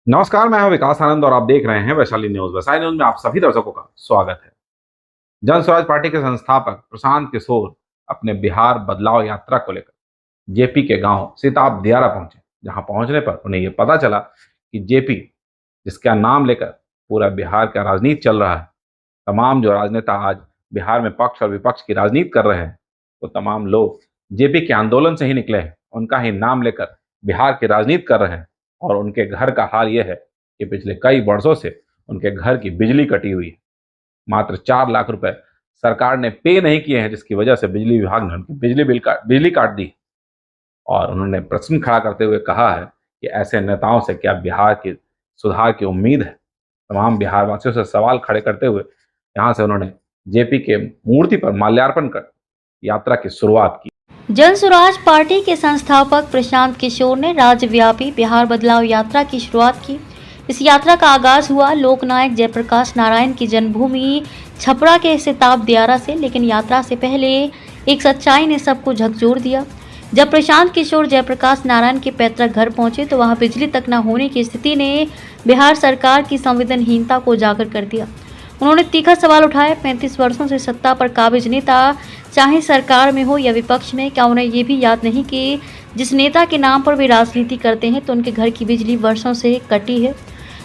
नमस्कार, मैं हूं विकास आनंद और आप देख रहे हैं वैशाली न्यूज। वैशाली न्यूज में आप सभी दर्शकों का स्वागत है। जन स्वराज पार्टी के संस्थापक प्रशांत किशोर अपने बिहार बदलाव यात्रा को लेकर जेपी के गांव सिताब दियारा पहुंचे, जहां पहुंचने पर उन्हें यह पता चला कि जेपी, जिसका नाम लेकर पूरा बिहार का राजनीति चल रहा है, तमाम जो राजनेता आज बिहार में पक्ष और विपक्ष की राजनीति कर रहे हैं, वो तमाम लोग जेपी के आंदोलन से ही निकले हैं, उनका ही नाम लेकर बिहार की राजनीति कर रहे हैं। और उनके घर का हाल यह है कि पिछले कई वर्षों से उनके घर की बिजली कटी हुई है। मात्र 4 लाख रुपए सरकार ने पे नहीं किए हैं, जिसकी वजह से बिजली विभाग ने उनकी बिजली काट दी। और उन्होंने प्रश्न खड़ा करते हुए कहा है कि ऐसे नेताओं से क्या बिहार की सुधार की उम्मीद है। तमाम बिहार वासियों से सवाल खड़े करते हुए यहाँ से उन्होंने जेपी के मूर्ति पर माल्यार्पण कर यात्रा की शुरुआत की। जन स्वराज पार्टी के संस्थापक प्रशांत किशोर ने राज्यव्यापी बिहार बदलाव यात्रा की शुरुआत की। इस यात्रा का आगाज हुआ लोकनायक जयप्रकाश नारायण की जन्मभूमि छपरा के सिताब दियारा से, लेकिन यात्रा से पहले एक सच्चाई ने सबको झकझोर दिया। जब प्रशांत किशोर जयप्रकाश नारायण के पैतृक घर पहुंचे तो वहां बिजली तक न होने की स्थिति ने बिहार सरकार की संवेदनहीनता को उजागर कर दिया। उन्होंने तीखा सवाल उठाया, 35 वर्षों से सत्ता पर काबिज नेता, चाहे सरकार में हो या विपक्ष में, क्या उन्हें ये भी याद नहीं कि जिस नेता के नाम पर वे राजनीति करते हैं तो उनके घर की बिजली वर्षों से कटी है।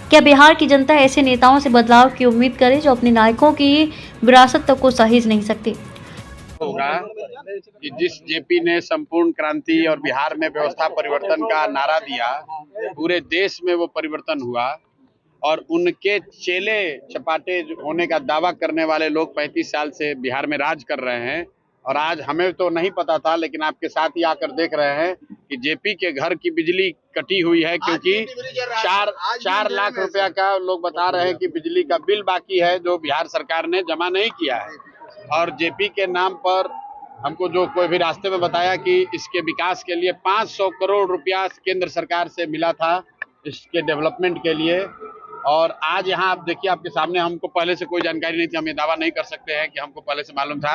क्या बिहार की जनता ऐसे नेताओं से बदलाव की उम्मीद करे जो अपने नायकों की विरासत तक को सहेज नहीं सकते। होगा कि जिस जेपी ने संपूर्ण क्रांति और बिहार में व्यवस्था परिवर्तन का नारा दिया, पूरे देश में वो परिवर्तन हुआ और उनके चेले चपाटे होने का दावा करने वाले लोग 35 साल से बिहार में राज कर रहे हैं। और आज हमें तो नहीं पता था, लेकिन आपके साथ ही आकर देख रहे हैं कि जेपी के घर की बिजली कटी हुई है, क्योंकि 4 लाख रुपया का लोग बता रहे हैं कि बिजली का बिल बाकी है जो बिहार सरकार ने जमा नहीं किया है। और जेपी के नाम पर हमको जो कोई भी रास्ते में बताया कि इसके विकास के लिए 500 करोड़ रुपया केंद्र सरकार से मिला था इसके डेवलपमेंट के लिए। और आज यहाँ आप देखिए, आपके सामने, हमको पहले से कोई जानकारी नहीं थी, हम ये दावा नहीं कर सकते हैं कि हमको पहले से मालूम था।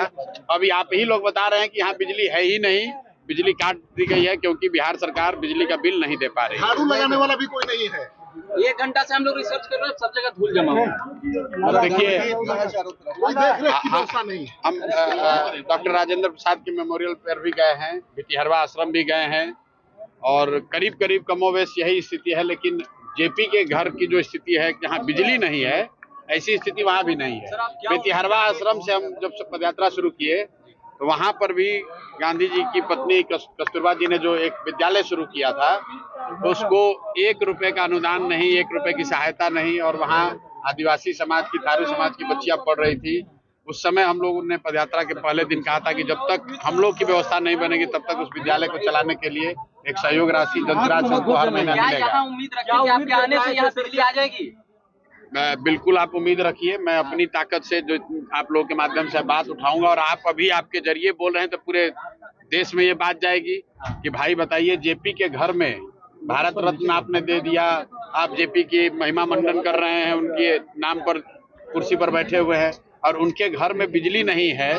अभी आप ही लोग बता रहे हैं कि यहाँ बिजली है ही नहीं, बिजली काट दी गई है क्योंकि बिहार सरकार बिजली का बिल नहीं दे पा रही है। झाड़ू लगाने वाला भी कोई नहीं है। 1 घंटा से हम लोग रिसर्च कर रहे हैं, सब जगह धूल जमा हुआ है। देखिए, हम नहीं। डॉक्टर राजेंद्र प्रसाद के मेमोरियल पर भी गए हैं, भितिहरवा आश्रम भी गए हैं और करीब करीब कमोवेश यही स्थिति है। लेकिन जेपी के घर की जो स्थिति है, जहाँ बिजली नहीं है, ऐसी स्थिति वहाँ भी नहीं है। भितिहरवा आश्रम से हम जब पदयात्रा शुरू किए तो वहाँ पर भी गांधी जी की पत्नी कस्तूरबा जी ने जो एक विद्यालय शुरू किया था, तो उसको 1 रुपए का अनुदान नहीं, 1 रुपए की सहायता नहीं, और वहाँ आदिवासी समाज की, थारू समाज की बच्चियां पढ़ रही थी। उस समय हम लोगों ने पदयात्रा के पहले दिन कहा था कि जब तक हम लोग की व्यवस्था नहीं बनेगी तब तक उस विद्यालय को चलाने के लिए एक सहयोग राशि जनसुराज को हर महीना मिलेगा। उम्मीद रखिए कि आपके आने से यहाँ बिजली आ जाएगी? बिल्कुल आप उम्मीद रखिए। मैं अपनी ताकत से जो आप लोगों के माध्यम से बात उठाऊंगा, और आप अभी आपके जरिए बोल रहे हैं तो पूरे देश में ये बात जाएगी कि भाई बताइए, जेपी के घर में भारत रत्न आपने दे दिया, आप जेपी की महिमा मंडन कर रहे हैं, उनके नाम पर कुर्सी पर बैठे हुए हैं और उनके घर में बिजली नहीं है।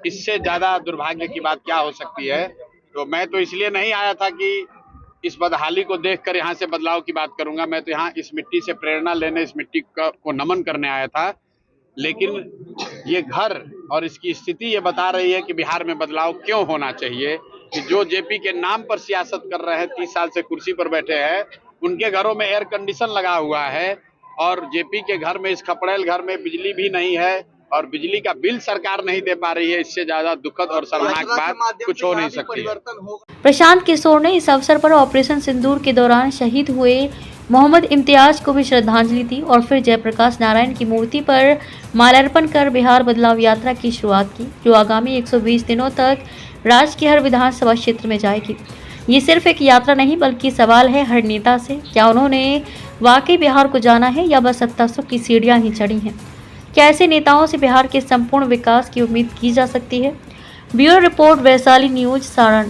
इससे ज्यादा दुर्भाग्य की बात क्या हो सकती है। तो मैं तो इसलिए नहीं आया था कि इस बदहाली को देखकर यहाँ से बदलाव की बात करूंगा। मैं तो यहाँ इस मिट्टी से प्रेरणा लेने, इस मिट्टी को नमन करने आया था। लेकिन ये घर और इसकी स्थिति ये बता रही है कि बिहार में बदलाव क्यों होना चाहिए, कि जो जेपी के नाम पर सियासत कर रहे हैं, 30 साल से कुर्सी पर बैठे हैं, उनके घरों में एयर कंडीशन लगा हुआ है और जेपी के घर में, इस खपड़ेल घर में बिजली भी नहीं है और बिजली का बिल सरकार नहीं दे पा रही है। इससे ज्यादा दुखद और शर्मनाक बात कुछ हो नहीं सकती है। प्रशांत किशोर ने इस अवसर पर ऑपरेशन सिंदूर के दौरान शहीद हुए मोहम्मद इम्तियाज को भी श्रद्धांजलि दी और फिर जयप्रकाश नारायण की मूर्ति पर माल्यार्पण कर बिहार बदलाव यात्रा की शुरुआत की, जो आगामी 120 दिनों तक राज्य के हर विधानसभा क्षेत्र में जाएगी। ये सिर्फ एक यात्रा नहीं बल्कि सवाल है हर नेता से, क्या उन्होंने वाकई बिहार को जाना है या बस सत्ता सुख की सीढ़ियां ही चढ़ी हैं। क्या ऐसे नेताओं से बिहार के संपूर्ण विकास की उम्मीद की जा सकती है। Bureau report, Vaishali news, Saran.